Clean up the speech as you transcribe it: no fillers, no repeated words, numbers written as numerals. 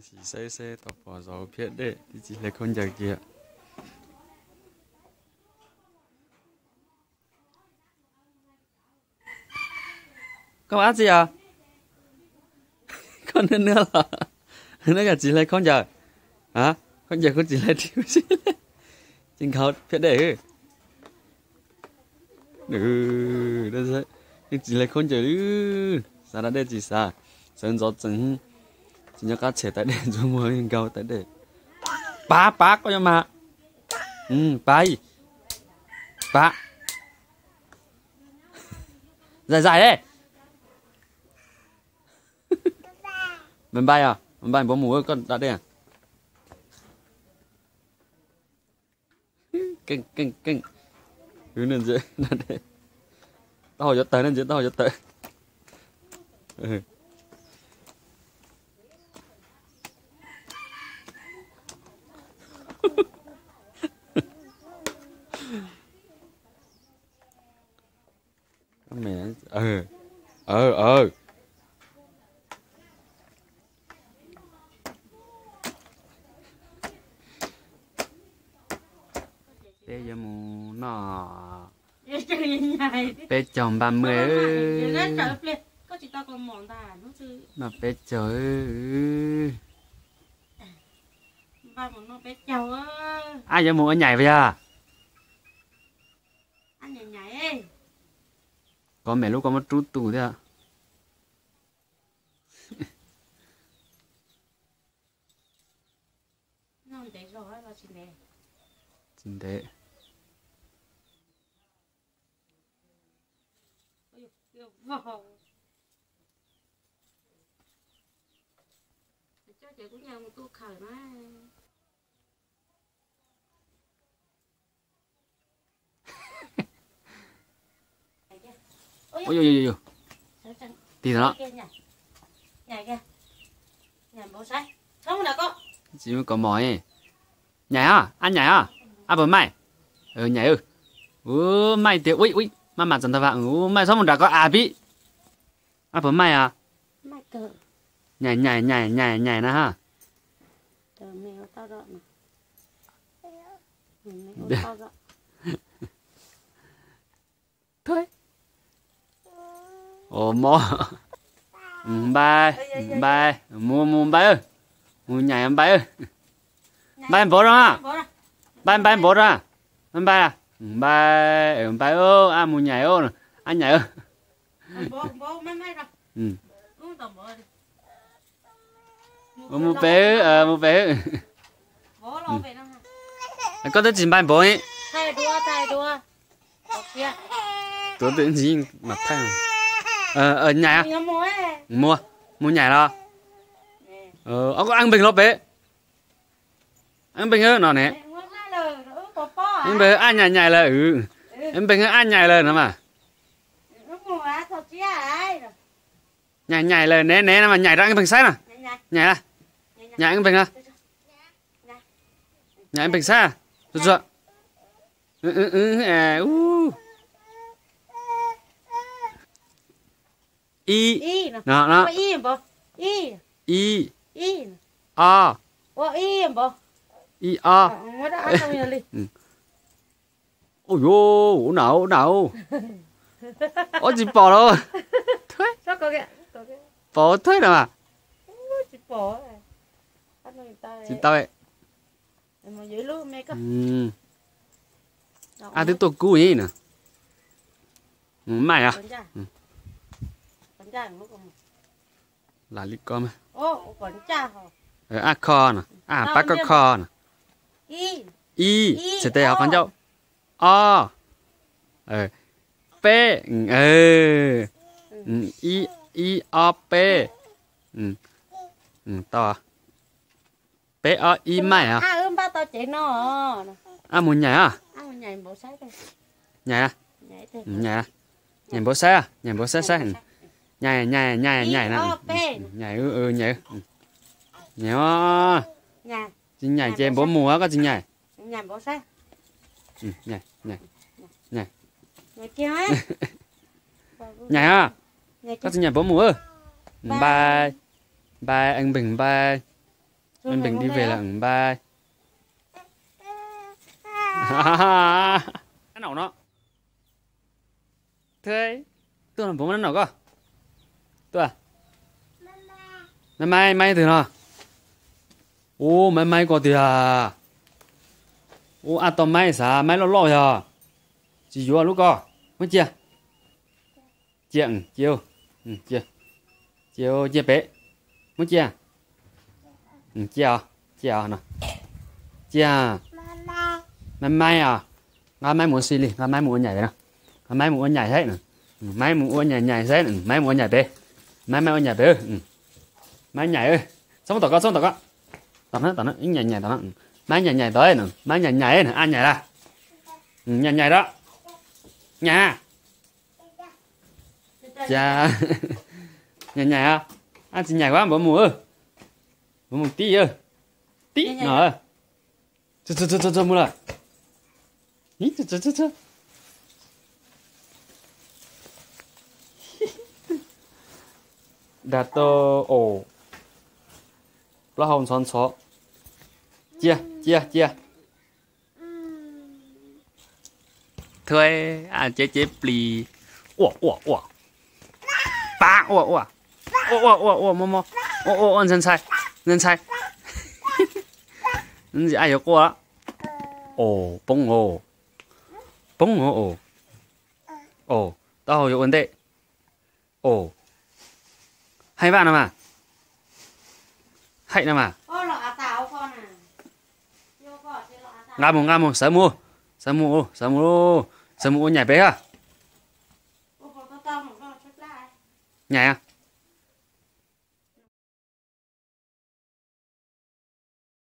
chỉ xe tập vào gió phiệt đấy thì chỉ là con giặc kia. Con ăn gì à? Con nữa là nó cả chỉ là con giặc hả? Con giặc con chỉ là thiếu gì chính khẩu phiệt đấy đó rồi chỉ là con giặc sao đã đây chỉ sao sơn gió chân chỉ nhớ cá trẻ tại đây rồi mua hình cầu tại đây ba có cho mà bay ba dài đấy mình bay à mình bay bố mù con đã đây à kinh nên dễ là đây tao hỏi cho tới nên dễ tao hỏi cho tới mẹ bây giờ mù nọ bé chồng 30 có chị tao còn mòn ta nó chứ mà bé trời ba một nó bé chầu á ai giờ mù ở nhảy vậy à anh nhảy ấy có mẹ lúc có một chút tù thế à nó để rồi là chị nè chính thế cho chị cũng nhau một tu khởi mà ôi tí đó nhảy kìa nhảy bố say không nào con chỉ mới có mỏi nhảy à ăn nhảy à bữa mày nhảy mày tiếc ui mà mặt chân thật vậy mày sao mình đã có bị bữa mày à mày cờ nhảy nè ha mèo tao rồi mèo tao rồi thôi mò bay mua bay ơi mua nhảy bay ơi bay em bỏ ra bay bỏ ra em bay à bay ơ mua nhảy ơ anh nhảy ơ bố mấy rồi mua vé bố lo về đâu có tới trình ban bố ấy thay đua tôi tự nhiên mặt thay ở nhà mua nhảy đó ông có ăn bình lốp bé ăn bình hơn nó nè em bé ăn nhảy là em bình hơn ăn nhảy là nó mà nhảy là né mà nhảy ra cái bình sai nè nhảy cái bình à nhảy cái bình sai à rồi y nó y a ôi vô nào ôi chị bỏ đâu thôi bỏ thôi nào mà chị tao ấy thứ tôi cú ấy nè mày à là lý con kho nè bác có kho nè y sẽ tay học con cháu p y o p to p o y mày à ba tao chạy nó muốn nhảy à muốn nhảy bộ sách nhảy à nhảy bộ sách à nhảy bộ sách nhảy nè nhảy chị nhảy cho em bố mùa có chị nhảy bộ sách nhảy nhảy kia nhảy à có chị nhảy bố mùa bye anh Bình bye Anh Bình đi về là bye. Nó nổ nó. Thế tôi làm bố nó nổ cơ. Tôi à? Mai từ nào? Ô mai có tiền à? Ô à tao mai sao? Mai lo à? Chỉ vô lúc co. Mất chưa? Chiều chiều bé. Mất chưa? Chiều nè. Chiều. Mai à? Mai muốn xì li, mai muốn nhảy nè. Mai muốn nhảy hết nè. Mai muốn nhảy hết nè. Mai muốn nhảy bé. Mai nhảy bé. Mai nhảy ơi. Xong tao có. Tao nó nhảy tao nó. Mai nhảy tới nè. Mai nhảy nè, ai nhảy ra? Nhảy đó. Nhà. Chà. Nhảy à? Anh chỉ nhảy quá bỏ mùa ơi. Bỏ một tí ơi. Tí nữa. Cho mua lại. Ý cho. Đạt tô ồ. Lá hồng son xó. Chia. Thôi à chế plì. Ủa. Ba ủa. Mò. Ủa nhân sai. Gì ai có qua. Ồ, bông ồ. Ồ, tao có vấn đề. Ồ. Hay bạn mà. Hay mà. Ngà mù, sớm mua nhảy bé à? Nhảy à?